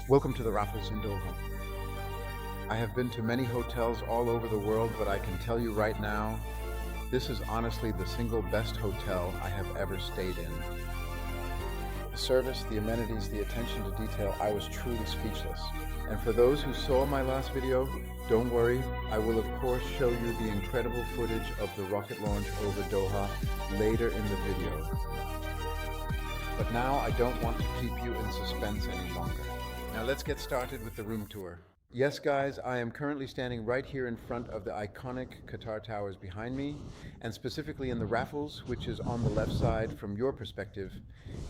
Welcome to the Raffles Doha. I have been to many hotels all over the world, but I can tell you right now, this is honestly the single best hotel I have ever stayed in. The service, the amenities, the attention to detail, I was truly speechless. And for those who saw my last video, don't worry, I will of course show you the incredible footage of the rocket launch over Doha later in the video. But now I don't want to keep you in suspense any longer. Now let's get started with the room tour. Yes, guys, I am currently standing right here in front of the iconic Qatar towers behind me, and specifically in the Raffles, which is on the left side from your perspective.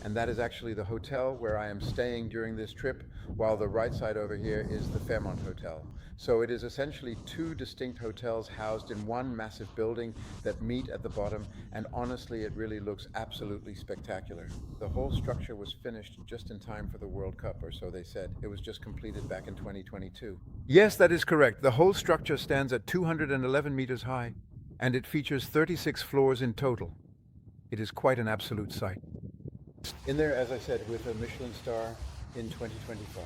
And that is actually the hotel where I am staying during this trip, while the right side over here is the Fairmont Hotel. So it is essentially two distinct hotels housed in one massive building that meet at the bottom, and honestly, it really looks absolutely spectacular. The whole structure was finished just in time for the World Cup, or so they said. It was just completed back in 2022. Yes, that is correct. The whole structure stands at 211 meters high, and it features 36 floors in total. It is quite an absolute sight. In there, as I said, with a Michelin star in 2025.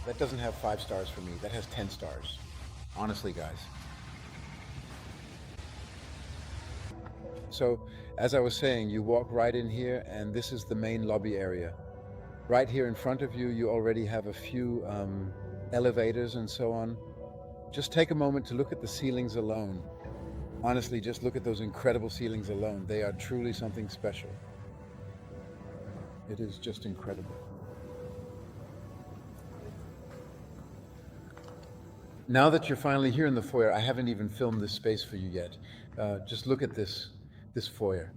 That doesn't have 5 stars for me. That has 10 stars. Honestly, guys. So, as I was saying, you walk right in here, and this is the main lobby area. Right here in front of you, you already have a few elevators and so on. Just take a moment to look at the ceilings alone. Honestly, just look at those incredible ceilings alone. They are truly something special. It is just incredible. Now that you're finally here in the foyer, I haven't even filmed this space for you yet. Just look at this foyer.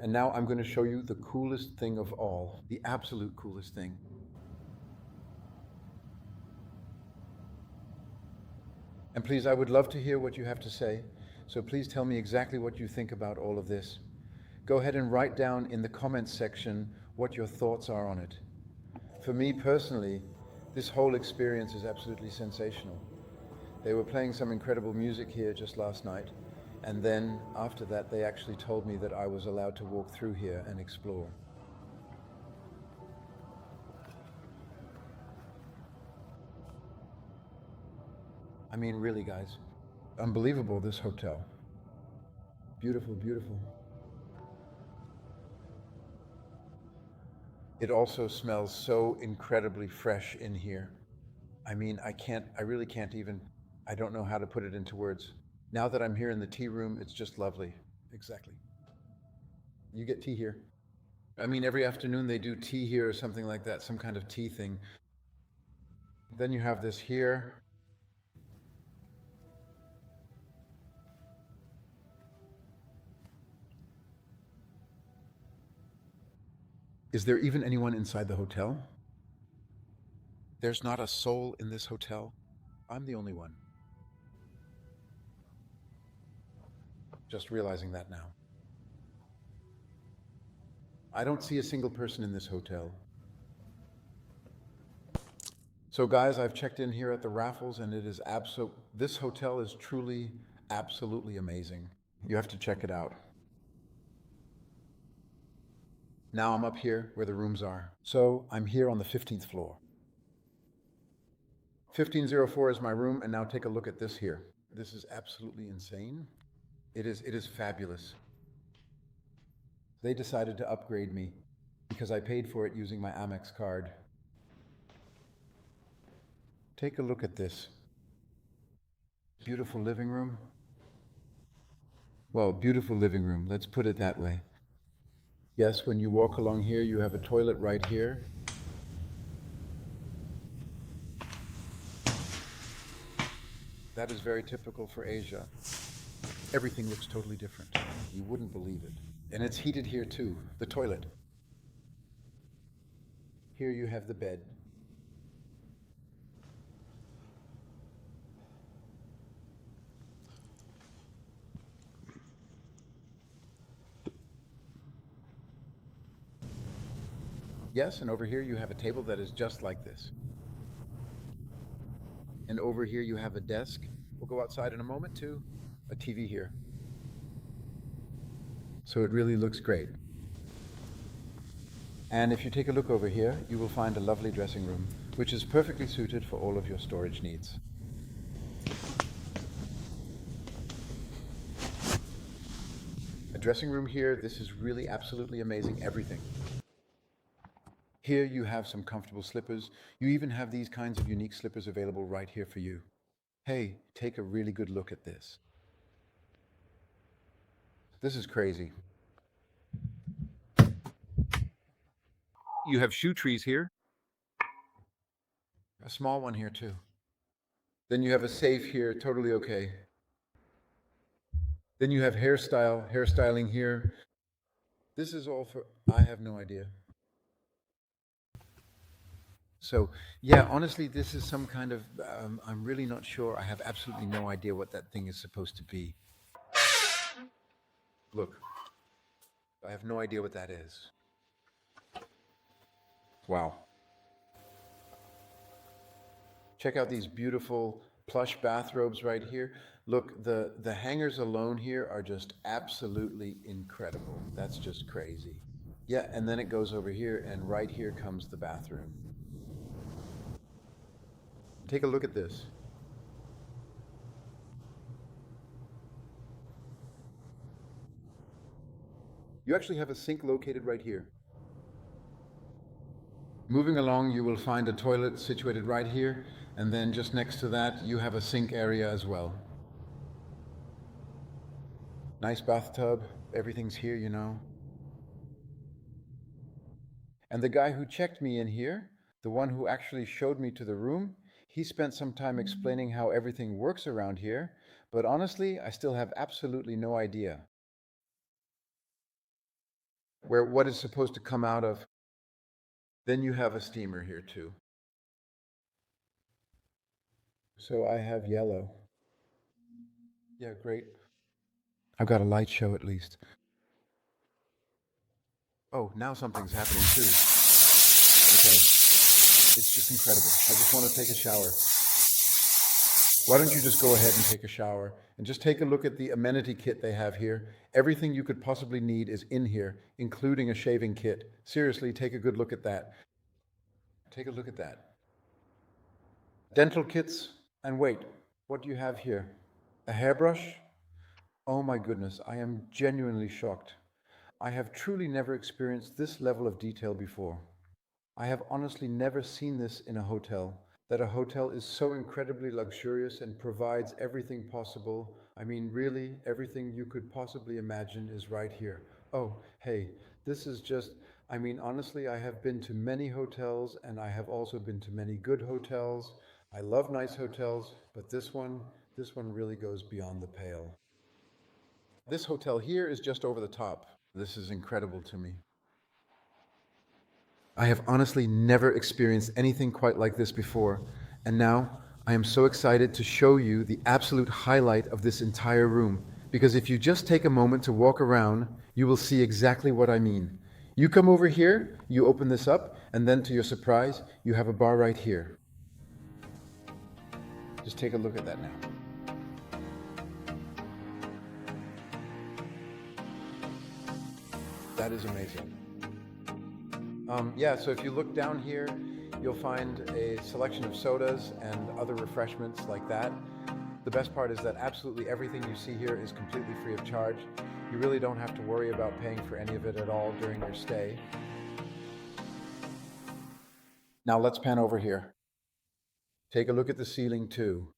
And now I'm going to show you the coolest thing of all, the absolute coolest thing. And please, I would love to hear what you have to say. So please tell me exactly what you think about all of this. Go ahead and write down in the comments section what your thoughts are on it. For me personally, this whole experience is absolutely sensational. They were playing some incredible music here just last night, and then after that they actually told me that I was allowed to walk through here and explore. I mean, really, guys, unbelievable, this hotel. Beautiful, beautiful. It also smells so incredibly fresh in here. I mean, I really can't even, I don't know how to put it into words. Now that I'm here in the tea room, it's just lovely. Exactly. You get tea here. I mean, every afternoon they do tea here or something like that, some kind of tea thing. Then you have this here. Is there even anyone inside the hotel? There's not a soul in this hotel. I'm the only one. Just realizing that now. I don't see a single person in this hotel. So guys, I've checked in here at the Raffles, and this hotel is truly absolutely amazing. You have to check it out. Now I'm up here where the rooms are. So I'm here on the 15th floor. 1504 is my room, and now take a look at this here. This is absolutely insane. It is fabulous. They decided to upgrade me because I paid for it using my Amex card. Take a look at this. Beautiful living room. Well, beautiful living room, let's put it that way. Yes, when you walk along here, you have a toilet right here. That is very typical for Asia. Everything looks totally different. You wouldn't believe it. And it's heated here too, the toilet. Here you have the bed. Yes, and over here you have a table that is just like this. And over here you have a desk. We'll go outside in a moment too. A TV here. So it really looks great. And if you take a look over here, you will find a lovely dressing room, which is perfectly suited for all of your storage needs. A dressing room here, this is really absolutely amazing, everything. Here you have some comfortable slippers. You even have these kinds of unique slippers available right here for you. Hey, take a really good look at this. This is crazy. You have shoe trees here. A small one here too. Then you have a safe here, totally okay. Then you have hairstyling here. This is all for, I have no idea. So, yeah, honestly, this is some kind of, I'm really not sure. I have absolutely no idea what that thing is supposed to be. Look, I have no idea what that is. Wow. Check out these beautiful plush bathrobes right here. Look, the hangers alone here are just absolutely incredible. That's just crazy. Yeah, and then it goes over here, and right here comes the bathroom. Take a look at this. You actually have a sink located right here. Moving along, you will find a toilet situated right here, and then just next to that, you have a sink area as well. Nice bathtub, everything's here, you know. And the guy who checked me in here, the one who actually showed me to the room, he spent some time explaining how everything works around here, but honestly, I still have absolutely no idea what is supposed to come out of. Then you have a steamer here too. So I have yellow. Yeah, great. I've got a light show at least. Oh, now something's happening too. Okay. It's just incredible. I just want to take a shower. Why don't you just go ahead and take a shower and just take a look at the amenity kit they have here. Everything you could possibly need is in here, including a shaving kit. Seriously, take a good look at that. Take a look at that. Dental kits. And wait, what do you have here? A hairbrush? Oh my goodness, I am genuinely shocked. I have truly never experienced this level of detail before. I have honestly never seen this in a hotel, that a hotel is so incredibly luxurious and provides everything possible. I mean, really, everything you could possibly imagine is right here. Oh, hey, this is just, I mean, honestly, I have been to many hotels and I have also been to many good hotels. I love nice hotels, but this one really goes beyond the pale. This hotel here is just over the top. This is incredible to me. I have honestly never experienced anything quite like this before, and now I am so excited to show you the absolute highlight of this entire room, because if you just take a moment to walk around, you will see exactly what I mean. You come over here, you open this up, and then to your surprise, you have a bar right here. Just take a look at that now. That is amazing. Yeah, so if you look down here, you'll find a selection of sodas and other refreshments like that. The best part is that absolutely everything you see here is completely free of charge. You really don't have to worry about paying for any of it at all during your stay. Now let's pan over here. Take a look at the ceiling too.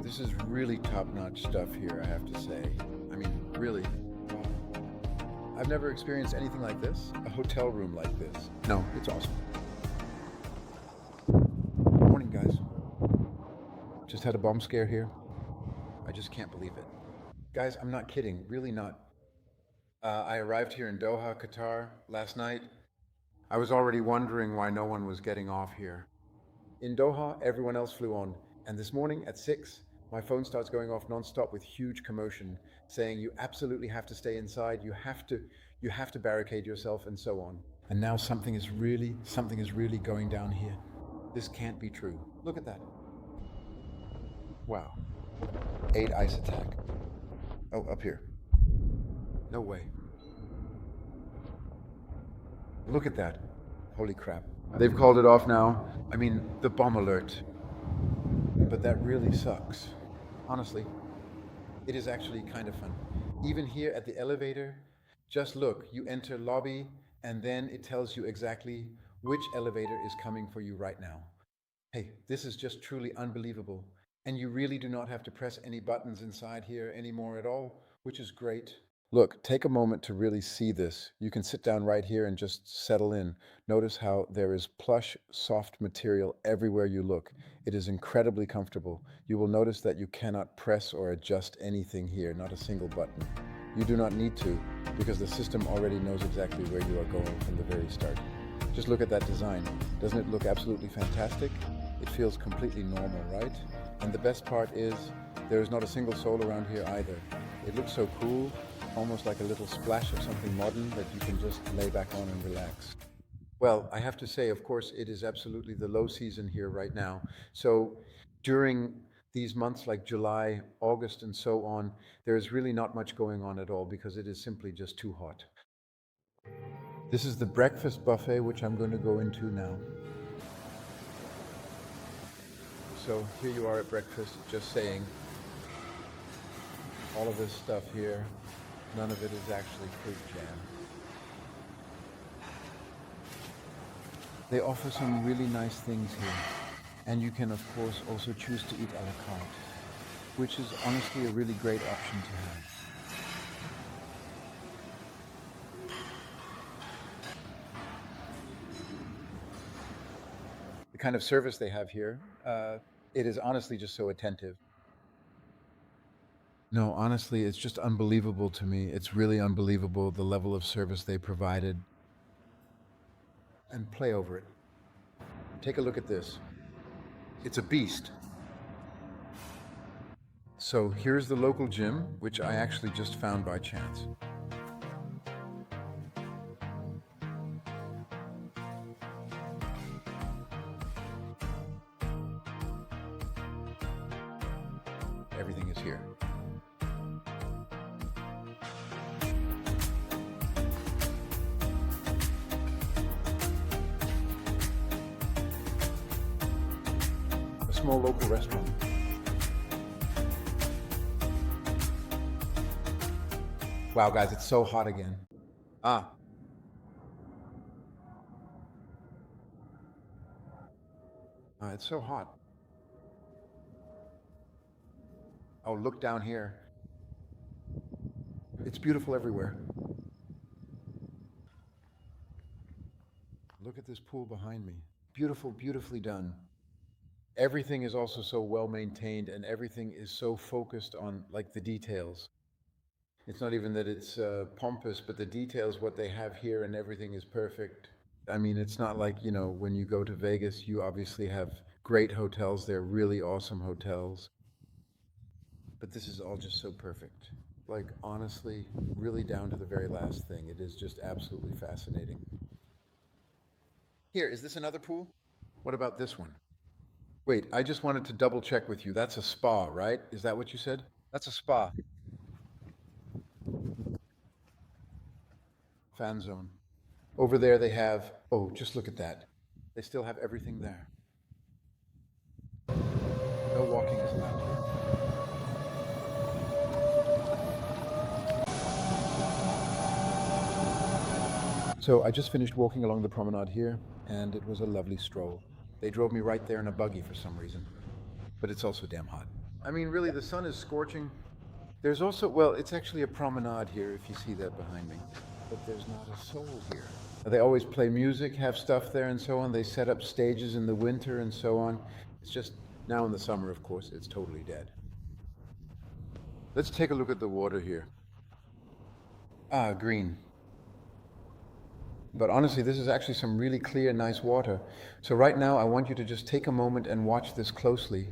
This is really top-notch stuff here, I have to say. I mean, really. I've never experienced anything like this, a hotel room like this. No, it's awesome. Morning, guys. Just had a bomb scare here. I just can't believe it. Guys, I'm not kidding, really not. I arrived here in Doha, Qatar, last night. I was already wondering why no one was getting off here. In Doha, everyone else flew on, and this morning at 6, my phone starts going off nonstop with huge commotion, saying you absolutely have to stay inside, you have to barricade yourself, and so on. And now something is really going down here. This can't be true. Look at that. Wow. 8 ice attack. Oh, up here. No way. Look at that. Holy crap. They've called it off now. I mean, the bomb alert. But that really sucks. Honestly, it is actually kind of fun. Even here at the elevator, just look, you enter lobby, and then it tells you exactly which elevator is coming for you right now. Hey, this is just truly unbelievable. And you really do not have to press any buttons inside here anymore at all, which is great. Look, take a moment to really see this. You can sit down right here and just settle in. Notice how there is plush, soft material everywhere you look. It is incredibly comfortable. You will notice that you cannot press or adjust anything here, not a single button. You do not need to, because the system already knows exactly where you are going from the very start. Just look at that design. Doesn't it look absolutely fantastic? It feels completely normal, right? And the best part is, there is not a single soul around here either. It looks so cool, almost like a little splash of something modern that you can just lay back on and relax. Well, I have to say, of course, it is absolutely the low season here right now. So during these months like July, August, and so on, there is really not much going on at all because it is simply just too hot. This is the breakfast buffet, which I'm going to go into now. So here you are at breakfast, just saying, all of this stuff here, none of it is actually fruit jam. They offer some really nice things here. And you can, of course, also choose to eat a la carte, which is honestly a really great option to have. The kind of service they have here, it is honestly just so attentive. No, honestly, it's just unbelievable to me. It's really unbelievable the level of service they provided. And play over it. Take a look at this. It's a beast. So here's the local gym, which I actually just found by chance. Everything is here. A small local restaurant. Wow, guys, it's so hot again. Ah, it's so hot. Oh, look down here. It's beautiful everywhere. Look at this pool behind me. Beautiful, beautifully done. Everything is also so well maintained and everything is so focused on like the details. It's not even that it's pompous, but the details, what they have here and everything is perfect. I mean, it's not like, when you go to Vegas, you obviously have great hotels. They're really awesome hotels. But this is all just so perfect. Like, honestly, really down to the very last thing. It is just absolutely fascinating. Here, is this another pool? What about this one? Wait, I just wanted to double check with you. That's a spa, right? Is that what you said? That's a spa. Fan zone. Over there they have, oh, just look at that. They still have everything there. No walking is allowed here. So I just finished walking along the promenade here, and it was a lovely stroll. They drove me right there in a buggy for some reason. But it's also damn hot. I mean, really, the sun is scorching. There's also, well, it's actually a promenade here, if you see that behind me. But there's not a soul here. They always play music, have stuff there and so on. They set up stages in the winter and so on. It's just, now in the summer, of course, it's totally dead. Let's take a look at the water here. Ah, green. But honestly, this is actually some really clear, nice water. So right now, I want you to just take a moment and watch this closely.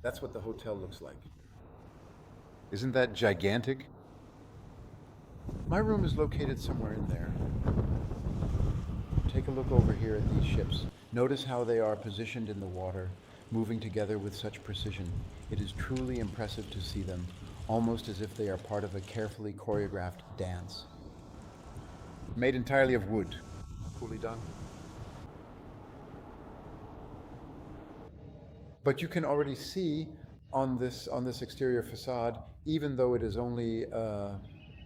That's what the hotel looks like. Isn't that gigantic? My room is located somewhere in there. Take a look over here at these ships. Notice how they are positioned in the water, moving together with such precision. It is truly impressive to see them, almost as if they are part of a carefully choreographed dance. Made entirely of wood. Coolly done. But you can already see on this exterior facade, even though it is only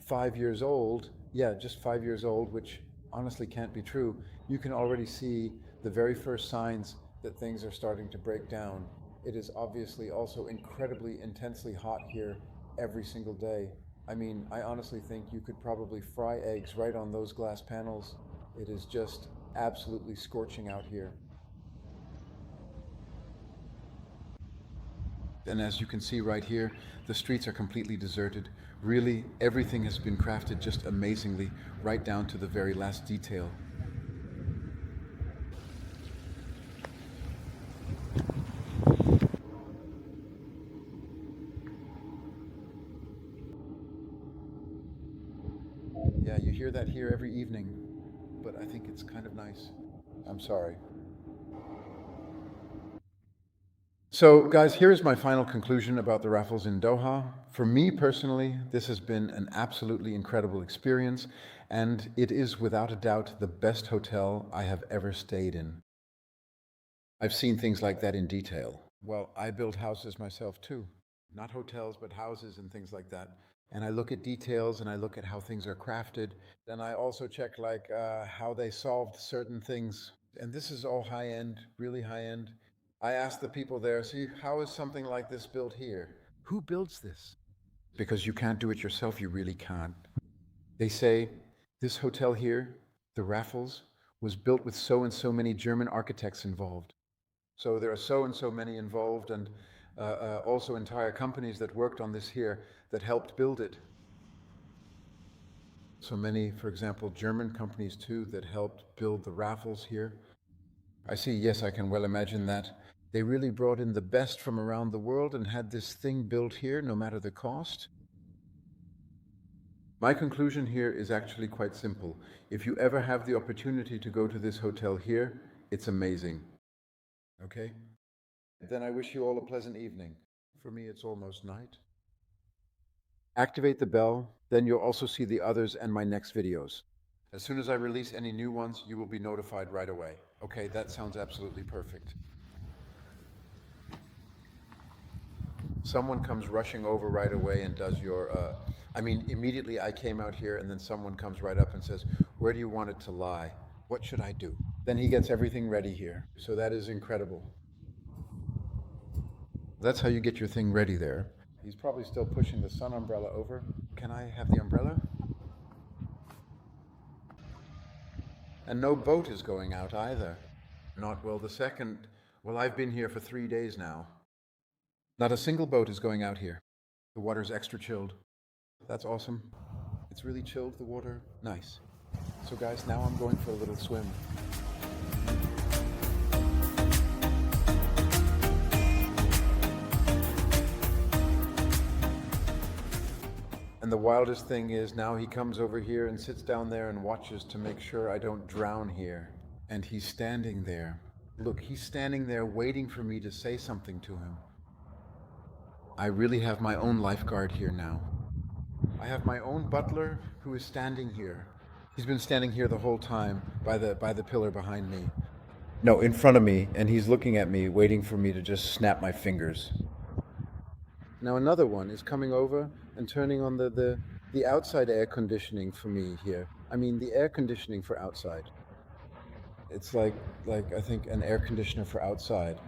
5 years old, yeah, just 5 years old, which honestly can't be true. You can already see the very first signs that things are starting to break down. It is obviously also incredibly intensely hot here every single day. I mean, I honestly think you could probably fry eggs right on those glass panels. It is just absolutely scorching out here. And as you can see right here, the streets are completely deserted. Really, everything has been crafted just amazingly, right down to the very last detail. Yeah, you hear that here every evening, but I think it's kind of nice. I'm sorry. So, guys, here is my final conclusion about the Raffles in Doha. For me personally, this has been an absolutely incredible experience, and it is without a doubt the best hotel I have ever stayed in. I've seen things like that in detail. Well, I build houses myself too. Not hotels, but houses and things like that. And I look at details and I look at how things are crafted. Then I also check like how they solved certain things. And this is all high end, really high end. I asked the people there, see, how is something like this built here? Who builds this? Because you can't do it yourself, you really can't. They say this hotel here, the Raffles, was built with so and so many German architects involved. So there are so and so many involved, and also entire companies that worked on this here that helped build it. So many, for example, German companies too that helped build the Raffles here. I see, yes, I can well imagine that. They really brought in the best from around the world and had this thing built here, no matter the cost. My conclusion here is actually quite simple. If you ever have the opportunity to go to this hotel here, it's amazing. Okay? Then I wish you all a pleasant evening. For me, it's almost night. Activate the bell, then you'll also see the others and my next videos. As soon as I release any new ones, you will be notified right away. Okay, that sounds absolutely perfect. Someone comes rushing over right away and does your, I mean, immediately I came out here and then someone comes right up and says, where do you want it to lie? What should I do? Then he gets everything ready here. So that is incredible. That's how you get your thing ready there. He's probably still pushing the sun umbrella over. Can I have the umbrella? And no boat is going out either. Not well the second. Well, I've been here for 3 days now. Not a single boat is going out here. The water's extra chilled. That's awesome. It's really chilled, the water. Nice. So guys, now I'm going for a little swim. And the wildest thing is now he comes over here and sits down there and watches to make sure I don't drown here. And he's standing there. Look, he's standing there waiting for me to say something to him. I really have my own lifeguard here now. I have my own butler who is standing here. He's been standing here the whole time by the pillar behind me. No, in front of me, and he's looking at me, waiting for me to just snap my fingers. Now another one is coming over and turning on the outside air conditioning for me here. I mean the air conditioning for outside. It's like I think an air conditioner for outside.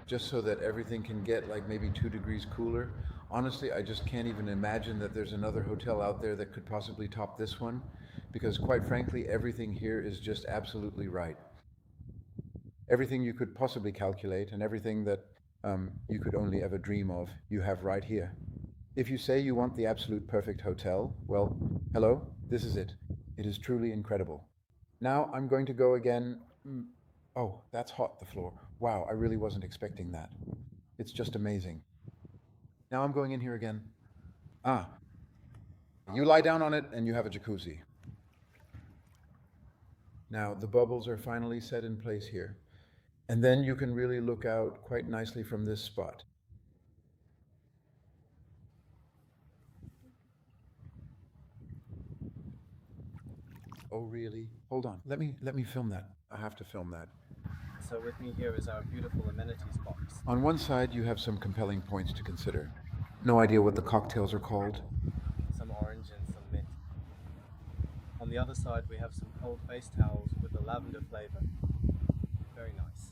Just so that everything can get like maybe 2 degrees cooler. Honestly, I just can't even imagine that there's another hotel out there that could possibly top this one, because quite frankly, everything here is just absolutely right. Everything you could possibly calculate and everything that you could only ever dream of, you have right here. If you say you want the absolute perfect hotel, well, hello, this is it. It is truly incredible. Now I'm going to go again. Oh, that's hot, the floor. Wow, I really wasn't expecting that. It's just amazing. Now I'm going in here again. Ah, you lie down on it and you have a jacuzzi. Now the bubbles are finally set in place here. And then you can really look out quite nicely from this spot. Oh, really? Hold on. Let me film that. I have to film that. So with me here is our beautiful amenities box. On one side, you have some compelling points to consider. No idea what the cocktails are called. Some orange and some mint. On the other side we have some cold face towels with a lavender flavor. Very nice.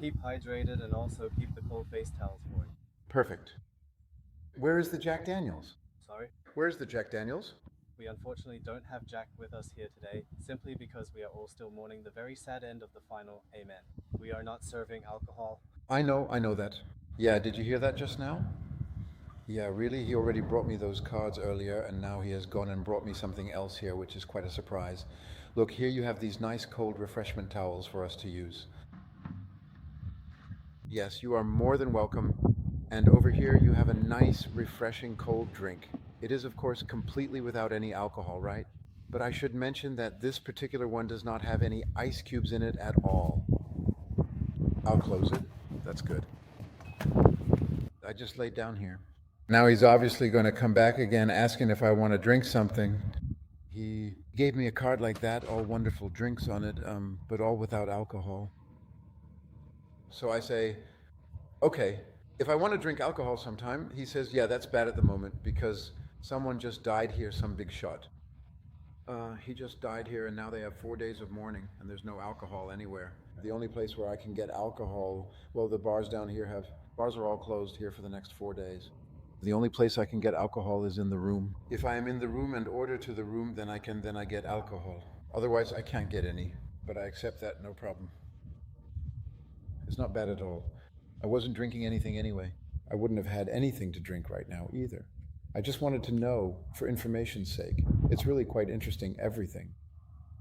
Keep hydrated and also keep the cold face towels for you. Perfect. Where is the Jack Daniels? Sorry? Where's the Jack Daniels? We unfortunately don't have Jack with us here today, simply because we are all still mourning the very sad end of the final Amen. We are not serving alcohol. I know that. Yeah, did you hear that just now? Yeah, really? He already brought me those cards earlier, and now he has gone and brought me something else here, which is quite a surprise. Look, here you have these nice cold refreshment towels for us to use. Yes, you are more than welcome. And over here you have a nice, refreshing cold drink. It is, of course, completely without any alcohol, right? But I should mention that this particular one does not have any ice cubes in it at all. I'll close it. That's good. I just laid down here. Now he's obviously going to come back again asking if I want to drink something. He gave me a card like that, all wonderful drinks on it, but all without alcohol. So I say, okay, if I want to drink alcohol sometime, he says, yeah, that's bad at the moment because someone just died here, some big shot. He just died here, and now they have 4 days of mourning, and there's no alcohol anywhere. The only place where I can get alcohol, well, the bars down here bars are all closed here for the next 4 days. The only place I can get alcohol is in the room. If I am in the room and order to the room, then I get alcohol. Otherwise, I can't get any, but I accept that, no problem. It's not bad at all. I wasn't drinking anything anyway. I wouldn't have had anything to drink right now either. I just wanted to know for information's sake. It's really quite interesting, everything.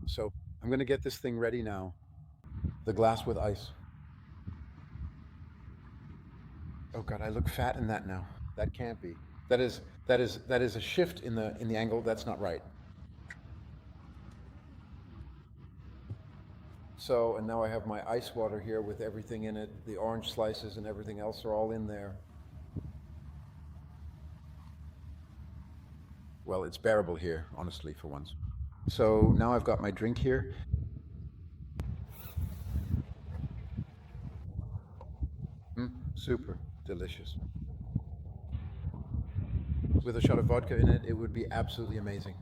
So I'm going to get this thing ready now. The glass with ice. Oh God, I look fat in that now. That can't be. That is a shift in the angle. That's not right. So, and now I have my ice water here with everything in it. The orange slices and everything else are all in there. Well, it's bearable here, honestly, for once. So now I've got my drink here. Super delicious. With a shot of vodka in it, it would be absolutely amazing.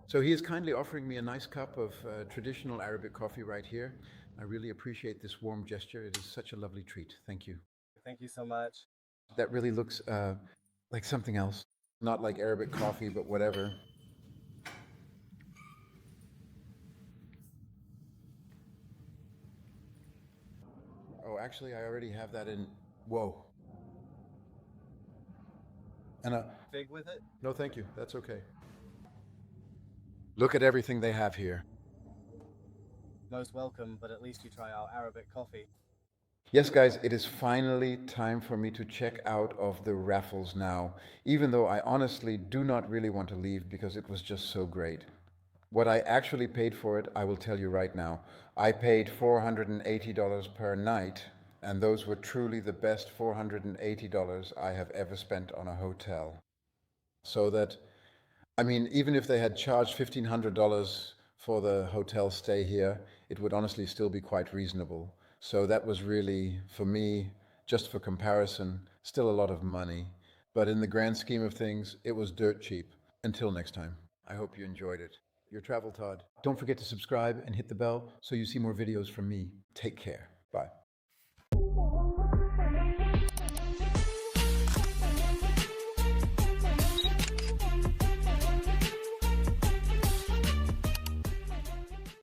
So he is kindly offering me a nice cup of traditional Arabic coffee right here. I really appreciate this warm gesture. It is such a lovely treat. Thank you. Thank you so much. That really looks like something else. Not like Arabic coffee, but whatever. Oh, actually, I already have that in. Whoa. And Fig with it? no, thank you. That's okay. Look at everything they have here. Most welcome, but at least you try our Arabic coffee. Yes, guys, it is finally time for me to check out of the Raffles now, even though I honestly do not really want to leave because it was just so great. What I actually paid for it, I will tell you right now. I paid $480 per night, and those were truly the best $480 I have ever spent on a hotel. So that, I mean, even if they had charged $1,500 for the hotel stay here, it would honestly still be quite reasonable. So that was really, for me, just for comparison, still a lot of money. But in the grand scheme of things, it was dirt cheap. Until next time, I hope you enjoyed it. Your Travel Todd. Don't forget to subscribe and hit the bell so you see more videos from me. Take care. Bye.